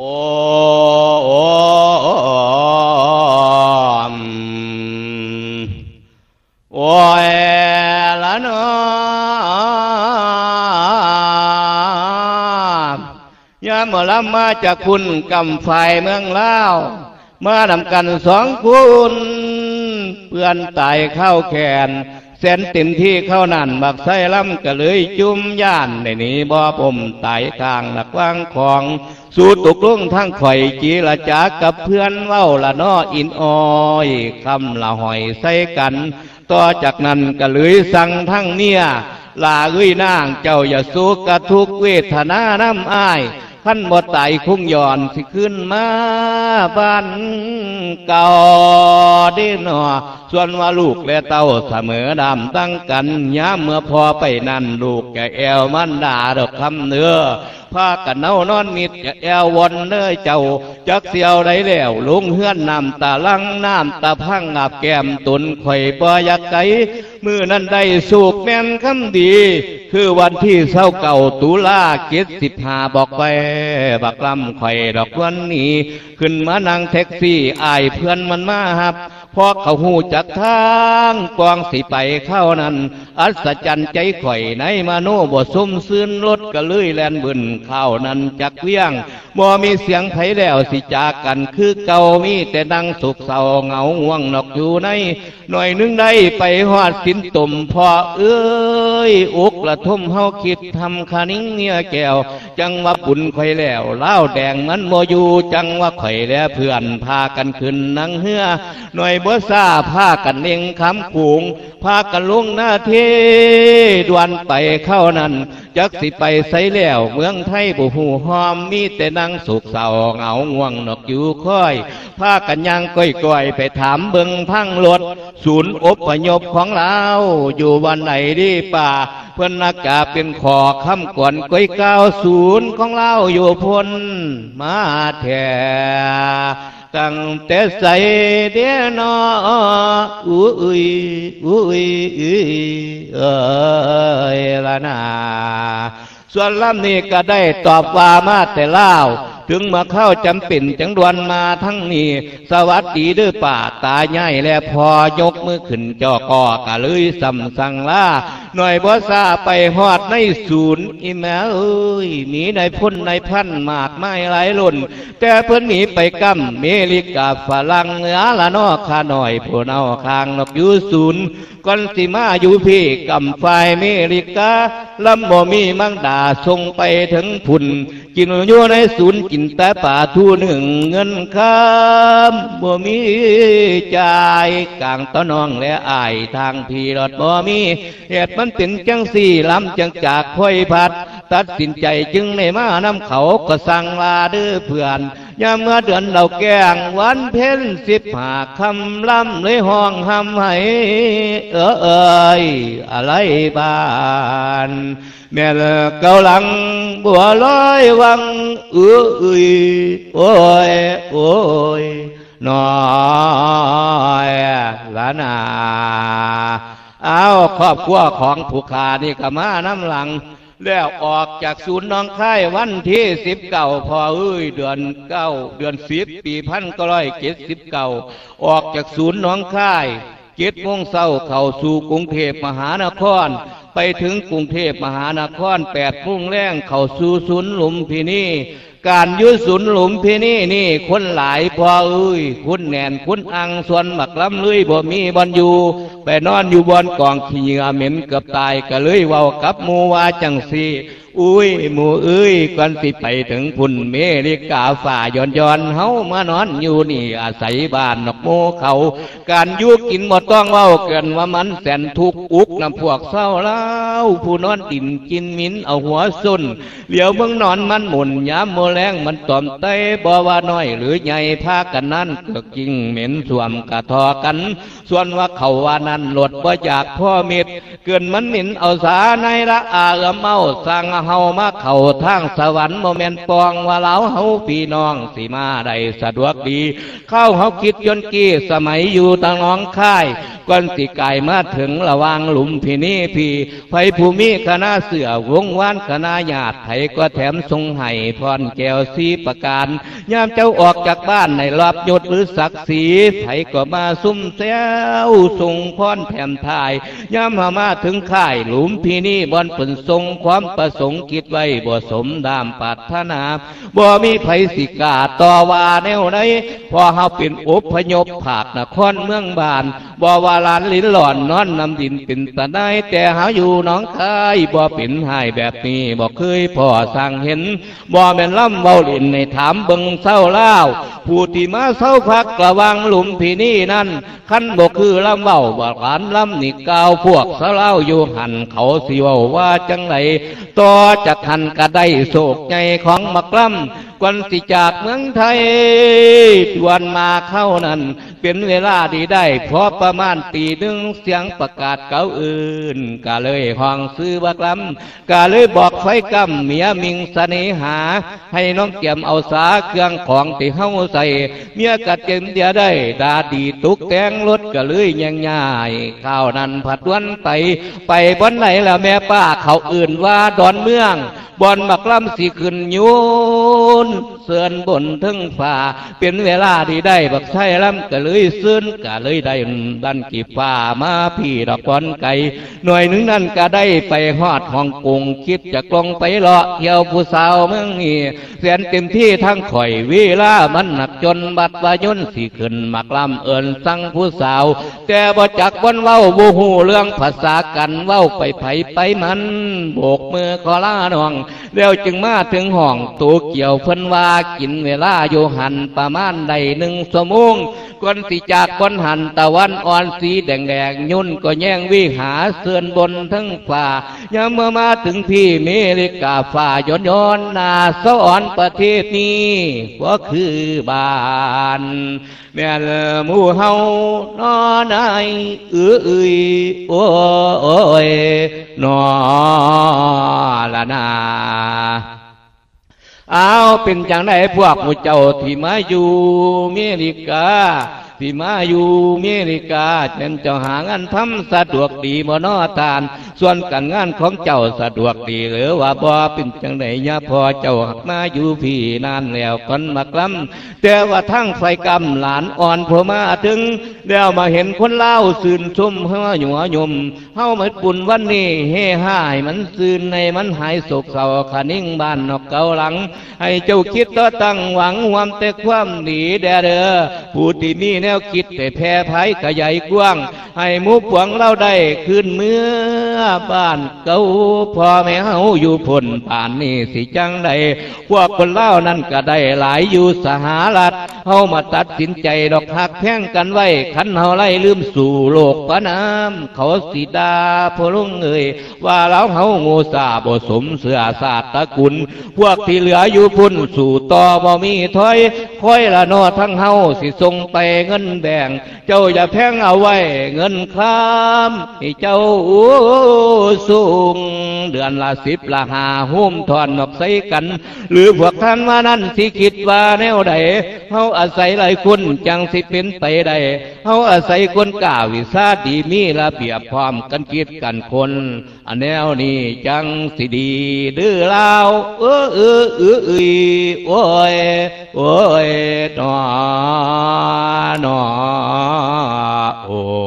โอ้โอ้ยละเนาะยามหมอลำมาจากคุณกำไฟเมืองลาวมาดำกันสองคุณเพื่อนตายเข้าแขนเส้นเต็มที่เข้านั่นบักไส้ล้ำก็เลยจุ่มย่านในนี้บ่ผมตายกลางหลักวางของสู่ตกลงทั้งข่อยจีละจากกับเพื่อนเว้าละนออินอ้อยคำละหอยใส่กันต่อจากนั้นก็เลยสั่งทั้งเมียลาเอ้ยนางเจ้าอย่าสุกกะทุกเวทนาน้ำอ้ายขั้นบ่ตายคุ้งย้อนสิขึ้นมาบ้านเก่าได้หนอส่วนว่าลูกและเต้าเสมอดำตั้งกันย้ำเมื่อพอไปนั่นลูกแกแอวมันด่าดอกคำเนื้อพากันเน่านอนมิดจะแอววนเนื้อเจ้าจักเสียวได้แล้วลุงเฮือนน้ำตาลังน้ำตาพังอาบแก้มตุนข่อยปอยักไก่มือนั้นได้สูบแม่นคำดีคือวันที่29 ตุลา75บอกไปบักลำข่อยดอกวันนี้ขึ้นมานั่งแท็กซี่อายเพื่อนมันมาครับพอเขาหูจักทางกองสิไปเข้านั้นอัศจรรย์ใจข่อยในมาโนบ่ซุ่มซื่นรถก็เลยแลนบึนเข้านั้นจักเวียงบ่มีเสียงไผแล้วสิจากกันคือเก่ามีแต่ดังสุกเศร้าเหงาง่วงนอกอยู่ในหน่อยนึงได้ไปหอดสินตุ่มพอเอ้ยอุกละทุ่มเฮาคิดทำคานิ่งเมียแก้วจังว่าปุ่นข่อยแล้วเล่าแดงมันโมอยู่จังว่าข่อยและเพื่อนพากันขึ้นนั่งเฮือหน่อยบ่ซาพากันเน่งคำขู่พากันลงหน้าเทดวนไปเข้านั้นจักสิไปใส่แล้วเมืองไทยบุหูหอมมีแต่นั่งสุกเศร้าเหงาง่วงนอกอยู่ค่อยพากันย่างก้อยๆไปถามเบิ่งพังรถศูนย์อพยพของเราอยู่วันไหนดีป่าเพื่อนนักกาเป็นขอคำก่อนก้อยก้าวศูนย์ของเราอยู่พ้นมาแท้ตั้งแต่ใส่เดียนออุ้ยละนาส่วนลำนี้ก็ได้ตอบว่ามาแต่เล่าถึงมาเข้าจำเป็นจังดวนมาทั้งนี้สวัสดีด้วยป่าตาใหญ่และพอยกมือขึ้นจอกอกะเลยสั่งลาหน่อยบ่ซาไปหอดในศูนย์อีแม่เอ้ยมีในพ้นในพันมากไม่หลายล้นแต่เพิ่นหนีไปกำเมริกาฝรั่งเหนือละนอข้าหน่อยผู้เนาคางนกอยู่ศูนย์ก่อนสิมาอยู่พี่กำไฟเมริกาลำบ่มีมังดาส่งไปถึงพุ่นกินอยู่ในศูนย์กินแต่ป่าทูหนึ่งเงินค้ำบ่มีจ่ายกลางตะนองและอายทางพี่รถบ่มีเหตุมันเป็นจังสี่ลำจังจากค่อยพัดตัดสินใจจึงในมานำเขาก็สั่งลาเด้อเพื่อนยามเมื่อเดือนเราแกงวันเพ็ญ15คำลำเลยห้องหำให้อะไรบ้านแม่ละเกาหลังบัวลอยวังโอ้ยน้อยละนาเอาครอบครัวของผู้ขานี่ก็มาน้ำหลังแล้วออกจากศูนย์น้องค่ายวันที่19พอเดือน9เดือน10ปี1979ออกจากศูนย์น้องค่าย7 โมงเช้าเข้าสู่กรุงเทพมหานครไปถึงกรุงเทพมหานคร8 โมงแรงเข้าสู่ศูนย์หลุมพินีการยุศูนย์หลุมพินีนี่คนหลายพอคุณแน่นคุณอังส่วนหมักล้ำเลยบ่มีบอลอยู่ไปนอนอยู่บนกองขี้เหงื่อเหม็นเกือบตายก็เลยเว้ากับหมู่ว่าจังสีหมู่ก่อนสิไปถึงพุ่นเมริกาฝ่าย้อนเฮามานอนอยู่นี่อาศัยบ้านนกโมเขาการยุกินบ่ต้องเว้าเกินว่ามันแสนทุกข์อุกน้ำพวกเศร้าเล่าผู้นอนติ่นกินมิ้นเอาหัวส้นเหลียวเบิ่งนอนมันหมุนยามโมแรงมันตอมเต้บ่ว่าน้อยหรือใหญ่พากันนั้นเกิดจริงเหม็นสวมกะทอกันส่วนว่าเขาว่านั้นหลดบ่จากพ่อเม็ดเกินมันหมิ่นเอาสาในละอาเมาสั่งเฮามาเข้าทางสวรรค์โมเมนปองว่าเล้าเฮาพี่น้องสิมาได้สะดวกดีเข้าเฮาคิดจนกี้สมัยอยู่ตะน้องค่าย ก่อนสิกายมาถึงระวางหลุมพี่นี้พี่ไผภูมิคณะเสือวงวานคณะญาติไผก็แถมทรงให้พรแก้วสีประการยามเจ้าออกจากบ้านในรอบยศหรือศักดิ์ศรีไผก็มาซุ่มแซวทรงพรแถมทายยามมาถึงค่ายหลุมพี่นี้บอนผลทรงความประสงค์คิดไว้บ่สมดามปรารถนาบ่มีไผสิกาต่อว่าแนวใดพอเฮาเป็นอพยพภาคนครเมืองบ้านบ่ว่าลานลิ้นหล่อนนอนนำดินเป็นตะไดแต่หาอยู่น้องคายบ่เป็นหายแบบนี้บ่เคยพ่อสั่งเห็นบ่แม่นล่ำเว้าลิ้นในถามเบิ่งเศร้าเล่าผู้ที่มาเศร้าพักระวังหลุมพี่นี่นั่นคันบ่คือล่ำเว้าบ่หลานล่ำนี่กาวพวกเศร้าเล่าอยู่หันเขาสิเว้าว่าจังไดต่อจากหันก็ได้โศกใจของมักล่ำก่อนสิจากเมืองไทยดวนมาเข้านั้นเป็นเวลาดีได้พอประมาณตีหนึ่งเสียงประกาศเก่าอื่นกะเลยห้องซื้อบักลำกะเลยบอกไฟกำเมียมิงเสน่หาให้น้องเกี่ยมเอาสาเครื่องของที่เฮาใส่เมียกะเต็มเดียได้ดาดีตุกแตงรถกะเลยยังง่ายข้าวนั้นผัดวันไปบนไหนละแม่ป้าเขาอื่นว่าดอนเมืองบอนบักลำสิขึ้นยูนเสื่อนบนทึ่งฝ่าเป็นเวลาดีได้บักใช่ลำกะเลยซื้นกะเลยได้ดันกี่ฝ่ามาพี่ดอกบอนไก่หน่วยหนึ่งนั่นก็ได้ไปฮอดฮ่องกงคิดจะกลงไปเลาะเที่ยวผู้สาวเมืองนี้เสียนเต็มที่ทั้งข่อยเวลามันหนักจนบัดวายนสิขึ้นมักลำเอิญสั่งผู้สาวแต่บ่จักบนเว้าบูหูเรื่องภาษากันเว้าไปไผไปมันโบกมือขอลาน้องแล้วจึงมาถึงห้องตัวเกี่ยวเพิ่นว่ากินเวลาโยหันประมาณใด1 ชั่วโมงก่อนสิจากคนหันตะวันอ่อนสีแดงยุ่นก็แย่งวิหาเสื่อนบนทั้งฝ่ายามเมื่อมาถึงพี่เมริกาฝ่าย้อนนาสวรรค์ประเทศนี้ก็คือบ้านแม่นหมู่เฮานอนายโอ้ยนอละนาเอาเป็นจังไดพวกหมู่เจ้าที่มาอยู่อเมริกาที่มาอยู่อเมริกาเช่นเจ้าหางานทำสะดวกดีบ่นอทานส่วนการงานของเจ้าสะดวกดีหรือว่าบ่เป็นจังไดยะพอเจ้ามาอยู่พี่นานแล้วคนมากล้ำแต่ว่าทั้งไฟกำหลานอ่อนพอมาถึงแล้วมาเห็นคนเล่าซื่นชุ่มเฮาหยัวยมเฮามาปุ่นวันนี้เฮห้ายมันซื่นในมันหายโศกเศร้าขะนิ่งบ้านนอกเก่าหลังให้เจ้าคิดต่อตั้งหวังความแต่ความดีเด้อผู้ที่มีแนวคิดแต่แผ่ไผขยายกว้างให้หมู่ปวงเราได้ขึ้นเมื่อบ้านเก่าพ่อแม่เฮาอยู่พ้นป่านนี้สิจังใดพวกคนเล่านั่นก็ได้หลายอยู่สหรัฐเฮามาตัดสินใจดอกหักแพ่งกันไว้คันเฮาไล่ลืมสู่โลกพระนามเขาสิดาพอลุงเอ่ยว่าเราเฮาโง่ซาบ่สมเสือศาสตระกุลพวกที่เหลืออยู่พุ่นสู่ต่อบ่มีถอยคอยละนอทั้งเฮาสิส่งไปเงินแบ่งเจ้าอย่าแพงเอาไว้เงินค้ามให้เจ้าสูงเดือนละ10ละ5หุ้มทอนออกใส่กันหรือพวกท่านว่านั้นสิคิดว่าแนวใดเฮาอาศัยหลายคนจังสิเป็นไปได้เฮาอาศัยคนกล้าวิชาดีมีระเบียบพร้อมกันคิดกันคนอันแนวนี้จังสิดีดื้อลาวโอ้ยนอโอ้